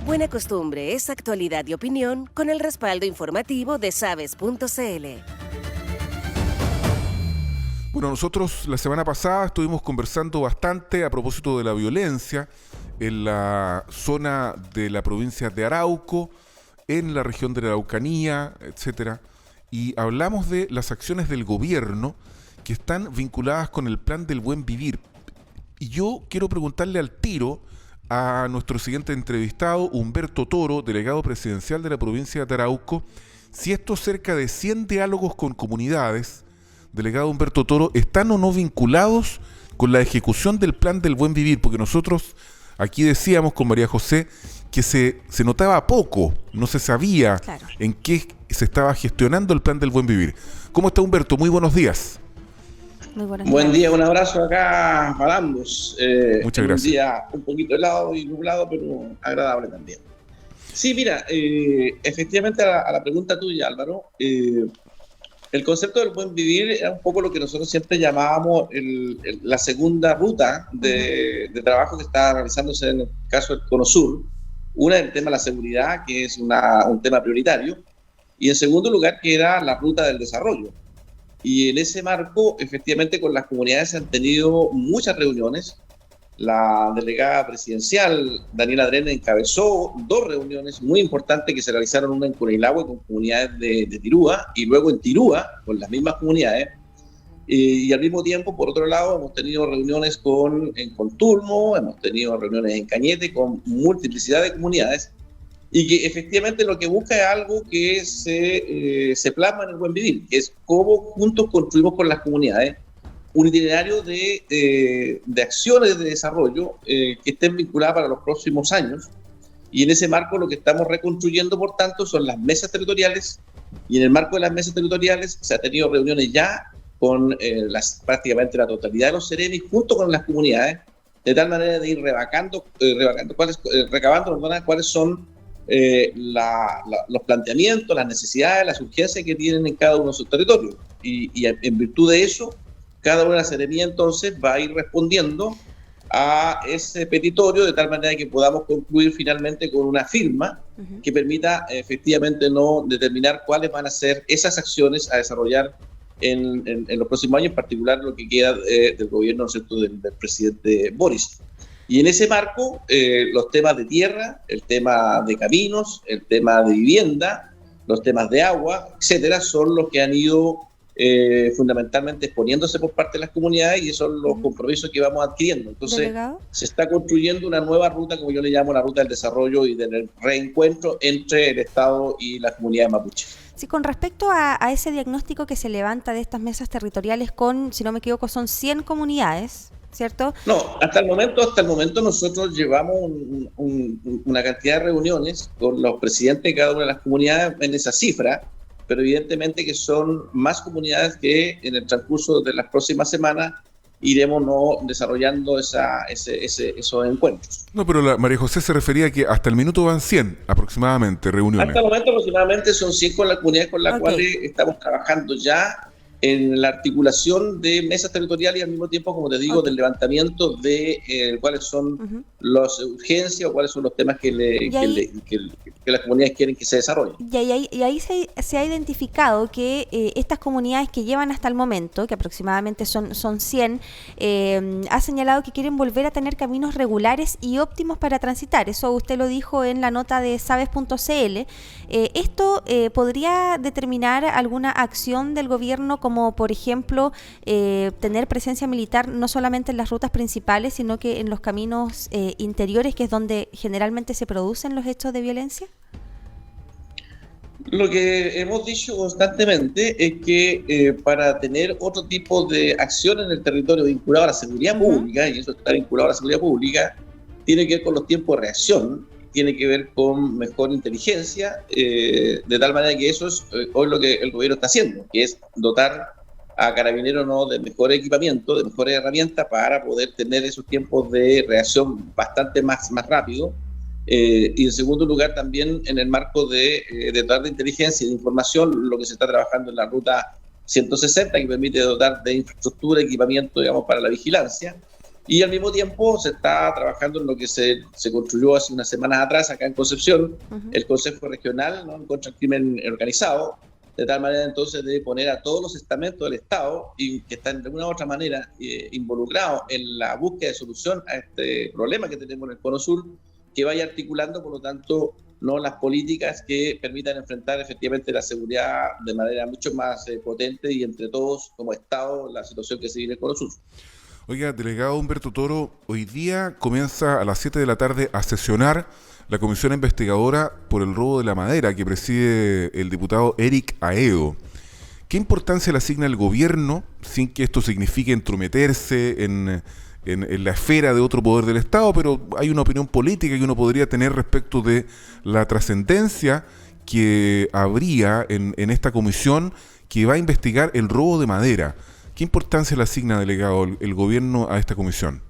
Buena costumbre es actualidad y opinión con el respaldo informativo de Sabes.cl. Bueno, nosotros la semana pasada estuvimos conversando bastante a propósito de la violencia en la zona de la provincia de Arauco, en la región de la Araucanía, etcétera, y hablamos de las acciones del gobierno que están vinculadas con el plan del buen vivir. Y yo quiero preguntarle al tiro a nuestro siguiente entrevistado, Humberto Toro, delegado presidencial de la provincia de Arauco, si estos cerca de 100 diálogos con comunidades, delegado Humberto Toro, están o no vinculados con la ejecución del plan del buen vivir, porque nosotros aquí decíamos con María José que se notaba poco, no se sabía en qué se estaba gestionando el plan del buen vivir. ¿Cómo está Humberto? Muy buenos días. Muy buen día, un abrazo acá para ambos. Muchas gracias. Un día un poquito helado y nublado, pero agradable también. Sí, mira, efectivamente a la pregunta tuya, Álvaro, el concepto del buen vivir era un poco lo que nosotros siempre llamábamos la segunda ruta de trabajo que está realizándose en el caso del Cono Sur. Una, el tema de la seguridad, que es un tema prioritario, y en segundo lugar, que era la ruta del desarrollo. Y en ese marco, efectivamente, con las comunidades se han tenido muchas reuniones. La delegada presidencial, Daniela Drene, encabezó 2 reuniones muy importantes que se realizaron, una en Curanilahue con comunidades de Tirúa y luego en Tirúa con las mismas comunidades. Y al mismo tiempo, por otro lado, hemos tenido reuniones en Contulmo, hemos tenido reuniones en Cañete con multiplicidad de comunidades y que efectivamente lo que busca es algo que se plasma en el buen vivir, que es cómo juntos construimos con las comunidades un itinerario de acciones de desarrollo que estén vinculadas para los próximos años. Y en ese marco lo que estamos reconstruyendo, por tanto, son las mesas territoriales, y en el marco de las mesas territoriales se ha tenido reuniones ya con prácticamente la totalidad de los seremis junto con las comunidades, de tal manera de ir recabando cuáles son los planteamientos, las necesidades, las urgencias que tienen en cada uno de sus territorios. Y en virtud de eso, cada una de las seremías entonces va a ir respondiendo a ese petitorio de tal manera que podamos concluir finalmente con una firma que permita efectivamente no determinar cuáles van a ser esas acciones a desarrollar en los próximos años, en particular lo que queda del gobierno, ¿no es cierto?, del presidente Boris. Y en ese marco, los temas de tierra, el tema de caminos, el tema de vivienda, los temas de agua, etcétera, son los que han ido fundamentalmente exponiéndose por parte de las comunidades, y esos son los compromisos que vamos adquiriendo. Entonces, ¿delegado? Se está construyendo una nueva ruta, como yo le llamo la ruta del desarrollo y del reencuentro entre el Estado y las comunidades mapuche. Sí, con respecto a ese diagnóstico que se levanta de estas mesas territoriales con, si no me equivoco, son 100 comunidades, ¿cierto? No, hasta el momento nosotros llevamos una cantidad de reuniones con los presidentes de cada una de las comunidades en esa cifra, pero evidentemente que son más comunidades que en el transcurso de las próximas semanas iremos desarrollando esos encuentros. No, pero María José se refería a que hasta el minuto van 100 aproximadamente reuniones. Hasta el momento aproximadamente son 100 con las comunidades con las cuales estamos trabajando ya en la articulación de mesas territoriales y al mismo tiempo, como te digo, del levantamiento de cuáles son las urgencias o cuáles son los temas que las comunidades quieren que se desarrollen. Y ahí se ha identificado que estas comunidades que llevan hasta el momento, que aproximadamente son 100, ha señalado que quieren volver a tener caminos regulares y óptimos para transitar. Eso usted lo dijo en la nota de Sabes.cl. ¿Esto podría determinar alguna acción del gobierno, como por ejemplo tener presencia militar no solamente en las rutas principales, sino que en los caminos interiores, que es donde generalmente se producen los hechos de violencia? Lo que hemos dicho constantemente es que para tener otro tipo de acción en el territorio vinculado a la seguridad pública, y eso está vinculado a la seguridad pública, tiene que ver con los tiempos de reacción, tiene que ver con mejor inteligencia, de tal manera que eso es hoy lo que el gobierno está haciendo, que es dotar a Carabineros de mejor equipamiento, de mejores herramientas para poder tener esos tiempos de reacción bastante más rápido. Y en segundo lugar también en el marco de dotar de inteligencia y de información lo que se está trabajando en la ruta 160, que permite dotar de infraestructura, equipamiento, digamos, para la vigilancia. Y al mismo tiempo se está trabajando en lo que se construyó hace unas semanas atrás acá en Concepción, el Consejo Regional, ¿no?, contra el Crimen Organizado, de tal manera entonces de poner a todos los estamentos del Estado y que están de alguna u otra manera involucrados en la búsqueda de solución a este problema que tenemos en el Cono Sur, que vaya articulando, por lo tanto, no las políticas que permitan enfrentar efectivamente la seguridad de manera mucho más potente y entre todos como Estado la situación que se vive en el Cono Sur. Oiga, delegado Humberto Toro, hoy día comienza a las 7 de la tarde a sesionar la comisión investigadora por el robo de la madera que preside el diputado Eric Aedo. ¿Qué importancia le asigna el gobierno, sin que esto signifique entrometerse en la esfera de otro poder del Estado, pero hay una opinión política que uno podría tener respecto de la trascendencia que habría en esta comisión que va a investigar el robo de madera? ¿Qué importancia le asigna, delegado, el gobierno a esta comisión?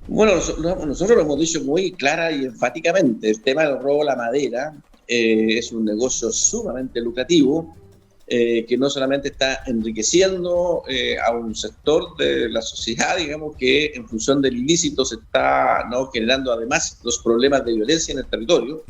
Bueno, nosotros lo hemos dicho muy clara y enfáticamente. El tema del robo de la madera es un negocio sumamente lucrativo que no solamente está enriqueciendo a un sector de la sociedad, digamos, que en función del ilícito se está, ¿no?, generando además los problemas de violencia en el territorio,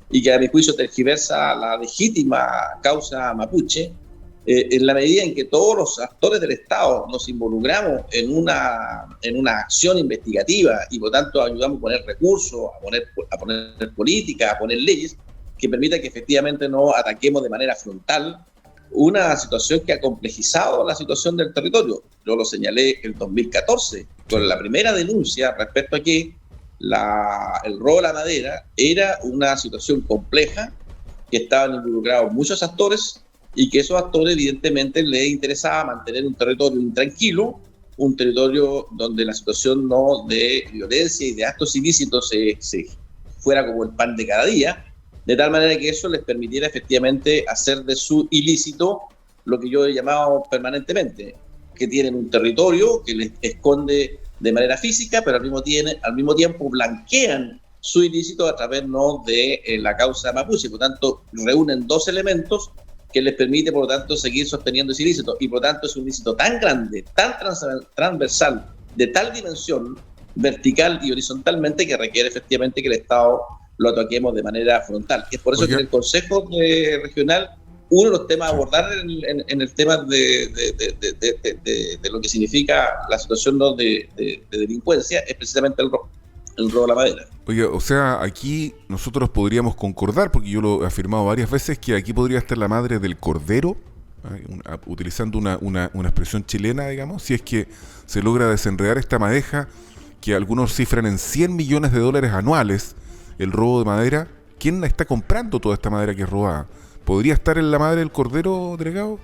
y que a mi juicio tergiversa la legítima causa mapuche. En la medida en que todos los actores del Estado nos involucramos en una acción investigativa y por tanto ayudamos a poner recursos, a poner política, a poner leyes que permitan que efectivamente no ataquemos de manera frontal una situación que ha complejizado la situación del territorio. Yo lo señalé en 2014 con la primera denuncia respecto a que el robo de la madera era una situación compleja, que estaban involucrados muchos actores y que esos actores evidentemente les interesaba mantener un territorio intranquilo, un territorio donde la situación no de violencia y de actos ilícitos se fuera como el pan de cada día, de tal manera que eso les permitiera efectivamente hacer de su ilícito lo que yo he llamado permanentemente, que tienen un territorio que les esconde de manera física, pero al mismo tiempo blanquean su ilícito a través, ¿no?, de la causa mapuche. Por lo tanto, reúnen dos elementos que les permite, por lo tanto, seguir sosteniendo ese ilícito. Y, por lo tanto, es un ilícito tan grande, tan transversal, de tal dimensión, vertical y horizontalmente, que requiere efectivamente que el Estado lo ataquemos de manera frontal. Es por eso que en el Consejo Regional, uno de los temas a abordar en el tema de lo que significa la situación, ¿no?, de delincuencia es precisamente el robo de la madera. Oye, o sea, aquí nosotros podríamos concordar, porque yo lo he afirmado varias veces, que aquí podría estar la madre del cordero, utilizando una expresión chilena, digamos, si es que se logra desenredar esta madeja, que algunos cifran en $100 millones anuales, el robo de madera. ¿Quién está comprando toda esta madera que es robada? ¿Podría estar en la madre del cordero, delegado?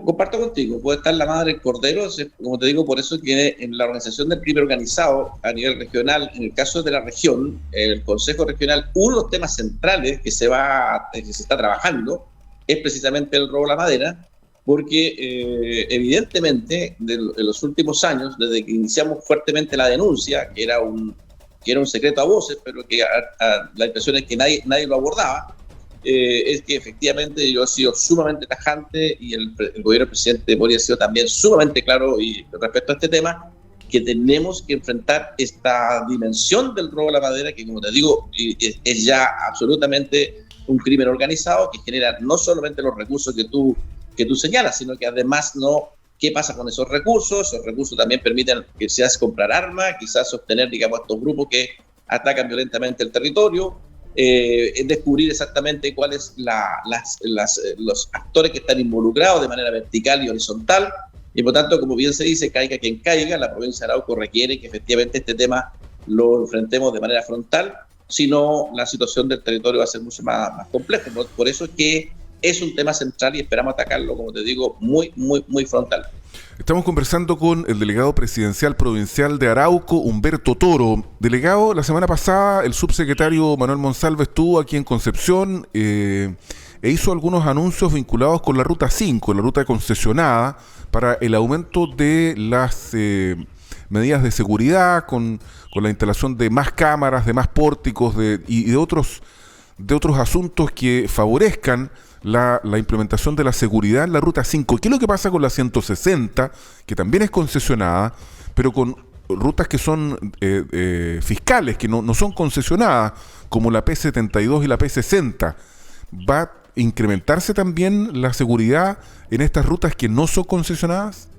Comparto contigo, puede estar la madre del cordero, como te digo, por eso que en la organización del crimen organizado a nivel regional, en el caso de la región, el Consejo Regional, uno de los temas centrales que se está trabajando es precisamente el robo de la madera, porque evidentemente en los últimos años, desde que iniciamos fuertemente la denuncia, que era un secreto a voces, pero que la impresión es que nadie lo abordaba, es que efectivamente yo he sido sumamente tajante y el gobierno del presidente Boric ha sido también sumamente claro y respecto a este tema, que tenemos que enfrentar esta dimensión del robo de la madera, que, como te digo, es ya absolutamente un crimen organizado que genera no solamente los recursos que tú señalas, sino que además, ¿no?, ¿qué pasa con esos recursos? Esos recursos también permiten quizás comprar armas, quizás sostener, digamos, a estos grupos que atacan violentamente el territorio, descubrir exactamente cuáles los actores que están involucrados de manera vertical y horizontal, y por tanto, como bien se dice, caiga quien caiga, la provincia de Arauco requiere que efectivamente este tema lo enfrentemos de manera frontal, si no la situación del territorio va a ser mucho más compleja. Por eso es que es un tema central y esperamos atacarlo, como te digo, muy, muy, muy frontal. Estamos conversando con el delegado presidencial provincial de Arauco, Humberto Toro. Delegado, la semana pasada el subsecretario Manuel Monsalve estuvo aquí en Concepción e hizo algunos anuncios vinculados con la Ruta 5, la ruta concesionada, para el aumento de las medidas de seguridad, con la instalación de más cámaras, de más pórticos y de otros asuntos que favorezcan la implementación de la seguridad en la Ruta 5. ¿Qué es lo que pasa con la 160, que también es concesionada, pero con rutas que son fiscales, que no son concesionadas, como la P72 y la P60? ¿Va a incrementarse también la seguridad en estas rutas que no son concesionadas?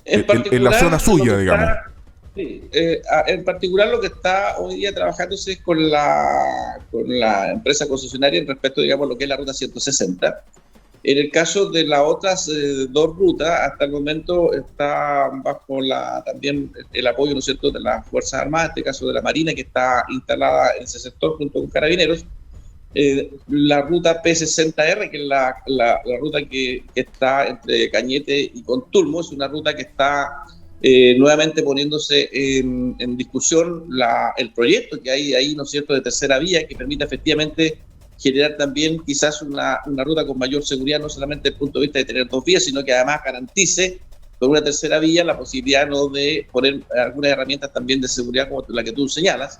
En la zona suya, digamos. Sí, en particular lo que está hoy día trabajándose es con la empresa concesionaria en respecto, digamos, a lo que es la ruta 160. En el caso de las otras dos rutas, hasta el momento está bajo también el apoyo, ¿no es cierto?, de las Fuerzas Armadas, en este caso de la Marina, que está instalada en ese sector junto con Carabineros. La ruta P60R, que es la ruta que está entre Cañete y Contulmo, es una ruta que está nuevamente poniéndose en discusión el proyecto que hay ahí, ¿no es cierto?, de tercera vía, que permite efectivamente generar también quizás una ruta con mayor seguridad, no solamente desde el punto de vista de tener dos vías, sino que además garantice con una tercera vía la posibilidad, ¿no?, de poner algunas herramientas también de seguridad como la que tú señalas.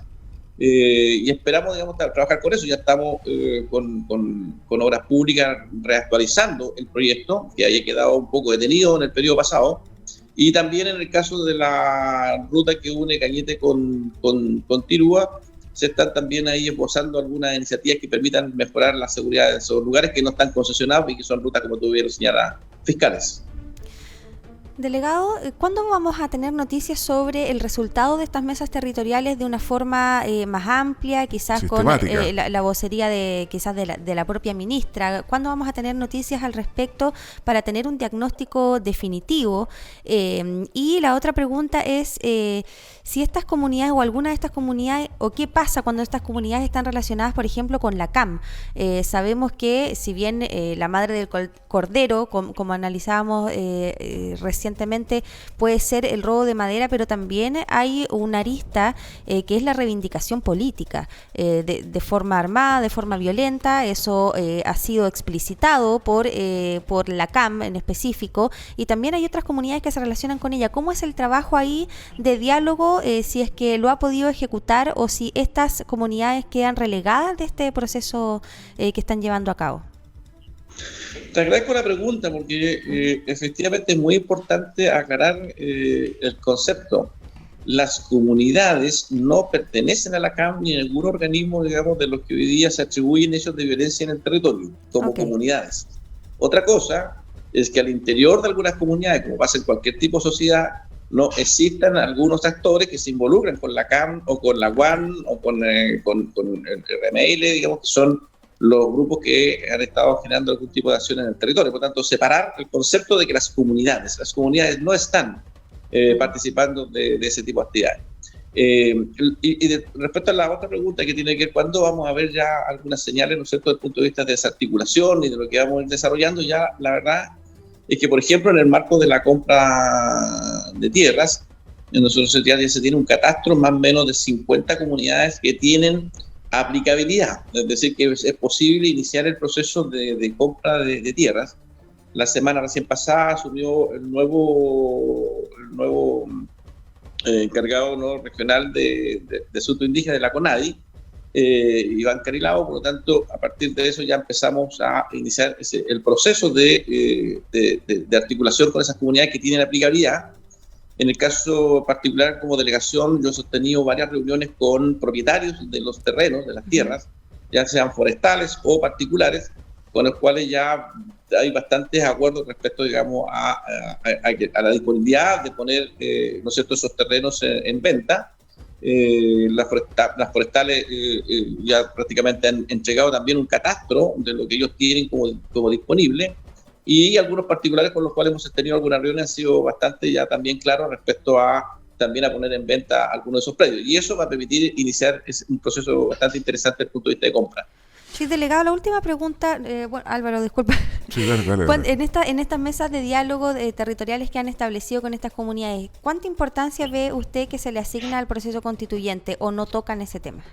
Y esperamos, digamos, trabajar con eso. Ya estamos con Obras Públicas reactualizando el proyecto, que haya quedado un poco detenido en el periodo pasado, y también en el caso de la ruta que une Cañete con Tirúa, se están también ahí esbozando algunas iniciativas que permitan mejorar la seguridad de esos lugares que no están concesionados y que son rutas, como tú bien señalas, fiscales. Delegado, ¿cuándo vamos a tener noticias sobre el resultado de estas mesas territoriales de una forma más amplia, quizás con la vocería quizás de la propia ministra? ¿Cuándo vamos a tener noticias al respecto para tener un diagnóstico definitivo? Y la otra pregunta es si estas comunidades o alguna de estas comunidades, o qué pasa cuando estas comunidades están relacionadas, por ejemplo, con la CAM. Sabemos que si bien la madre del cordero, como analizábamos recientemente, puede ser el robo de madera, pero también hay una arista que es la reivindicación política de forma armada, de forma violenta. Eso ha sido explicitado por la CAM en específico, y también hay otras comunidades que se relacionan con ella. ¿Cómo es el trabajo ahí de diálogo, si es que lo ha podido ejecutar o si estas comunidades quedan relegadas de este proceso que están llevando a cabo? Te agradezco la pregunta porque efectivamente es muy importante aclarar el concepto. Las comunidades no pertenecen a la CAM ni a ningún organismo, digamos, de los que hoy día se atribuyen hechos de violencia en el territorio, como comunidades. Otra cosa es que al interior de algunas comunidades, como pasa en cualquier tipo de sociedad, no existan algunos actores que se involucran con la CAM o con la UAN o con el RML, digamos, que son los grupos que han estado generando algún tipo de acción en el territorio. Por tanto, separar el concepto de que las comunidades no están participando de ese tipo de actividades. Respecto a la otra pregunta que tiene que ver, ¿cuándo vamos a ver ya algunas señales, ¿no es cierto?, desde el punto de vista de desarticulación y de lo que vamos a ir desarrollando? Ya la verdad es que, por ejemplo, en el marco de la compra de tierras, nosotros ya se tiene un catastro más o menos de 50 comunidades que tienen aplicabilidad, es decir, que es posible iniciar el proceso de compra de tierras. La semana recién pasada asumió el nuevo encargado, ¿no?, regional de asuntos indígenas de la CONADI, Iván Carilao. Por lo tanto, a partir de eso ya empezamos a iniciar el proceso de articulación con esas comunidades que tienen aplicabilidad. En el caso particular, como delegación, yo he sostenido varias reuniones con propietarios de los terrenos, de las tierras, ya sean forestales o particulares, con los cuales ya hay bastantes acuerdos respecto, digamos, a la disponibilidad de poner, ¿no es cierto?, esos terrenos en venta. Las forestales ya prácticamente han entregado también un catastro de lo que ellos tienen como disponible. Y algunos particulares con los cuales hemos tenido algunas reuniones han sido bastante ya también claros respecto a también a poner en venta algunos de esos predios. Y eso va a permitir iniciar un proceso bastante interesante desde el punto de vista de compra. Sí, delegado, la última pregunta, Álvaro, disculpa. Sí, dale. En estas mesas de diálogo territoriales que han establecido con estas comunidades, ¿cuánta importancia ve usted que se le asigna al proceso constituyente o no tocan ese tema?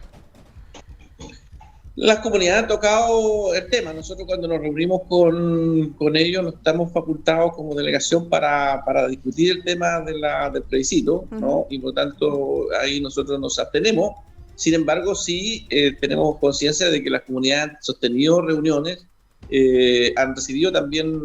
Las comunidades han tocado el tema. Nosotros cuando nos reunimos con ellos nos estamos facultados como delegación para discutir el tema del plebiscito, ¿no? Y por lo tanto ahí nosotros nos abstenemos. Sin embargo, sí tenemos conciencia de que las comunidades han sostenido reuniones, han recibido también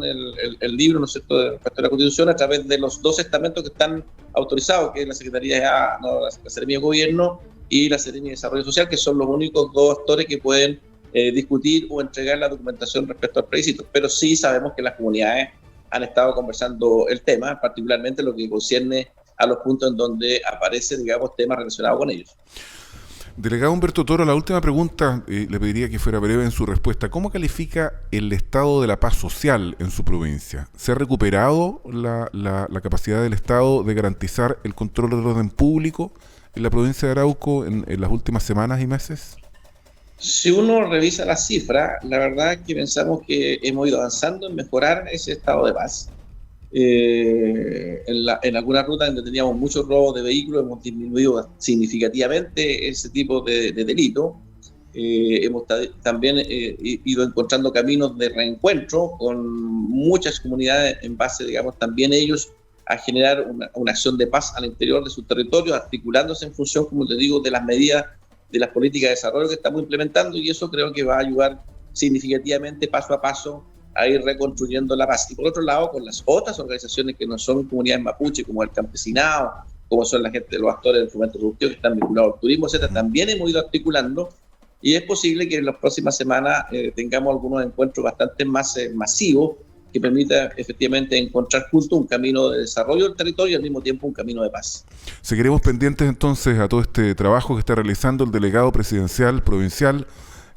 el libro, ¿no es cierto?, respecto a la Constitución a través de los dos estamentos que están autorizados, que es la Secretaría, no, la Seremía de Gobierno y la Seremía de Desarrollo Social, que son los únicos dos actores que pueden discutir o entregar la documentación respecto al plebiscito. Pero sí sabemos que las comunidades han estado conversando el tema, particularmente lo que concierne a los puntos en donde aparecen, digamos, temas relacionados con ellos. Delegado Humberto Toro, la última pregunta, le pediría que fuera breve en su respuesta. ¿Cómo califica el estado de la paz social en su provincia? ¿Se ha recuperado la capacidad del Estado de garantizar el control del orden público en la provincia de Arauco en las últimas semanas y meses? Si uno revisa las cifras, la verdad es que pensamos que hemos ido avanzando en mejorar ese estado de paz. En algunas rutas donde teníamos muchos robos de vehículos hemos disminuido significativamente ese tipo de delito. Hemos también ido encontrando caminos de reencuentro con muchas comunidades en base, digamos, también ellos a generar una acción de paz al interior de sus territorios, articulándose en función, como te digo, de las medidas de las políticas de desarrollo que estamos implementando, y eso creo que va a ayudar significativamente paso a paso a ir reconstruyendo la paz. Y por otro lado, con las otras organizaciones que no son comunidades mapuche, como el campesinado, como son la gente de los actores del fomento productivo que están vinculados al turismo, etcétera, también hemos ido articulando, y es posible que en las próximas semanas tengamos algunos encuentros bastante más masivos que permita efectivamente encontrar juntos un camino de desarrollo del territorio y al mismo tiempo un camino de paz. Seguiremos pendientes entonces a todo este trabajo que está realizando el delegado presidencial provincial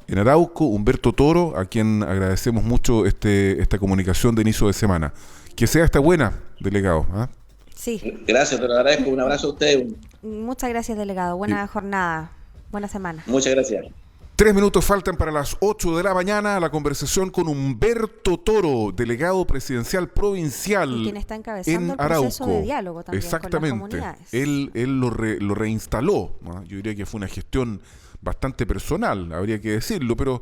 en Arauco, Humberto Toro, a quien agradecemos mucho esta comunicación de inicio de semana. Que sea esta buena, delegado. ¿Ah? Sí. Gracias, te lo agradezco. Un abrazo a usted. Muchas gracias, delegado. Buena jornada. Buena semana. Muchas gracias. 3 minutos faltan para las 8 de la mañana. La conversación con Humberto Toro, delegado presidencial provincial en Arauco. Y quien está encabezando el proceso de diálogo también con las comunidades. Él lo reinstaló, ¿no? Yo diría que fue una gestión bastante personal, habría que decirlo, pero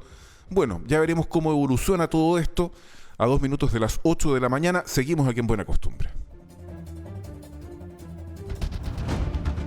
bueno, ya veremos cómo evoluciona todo esto. A 2 minutos de las 8 de la mañana, seguimos aquí en Buena Costumbre.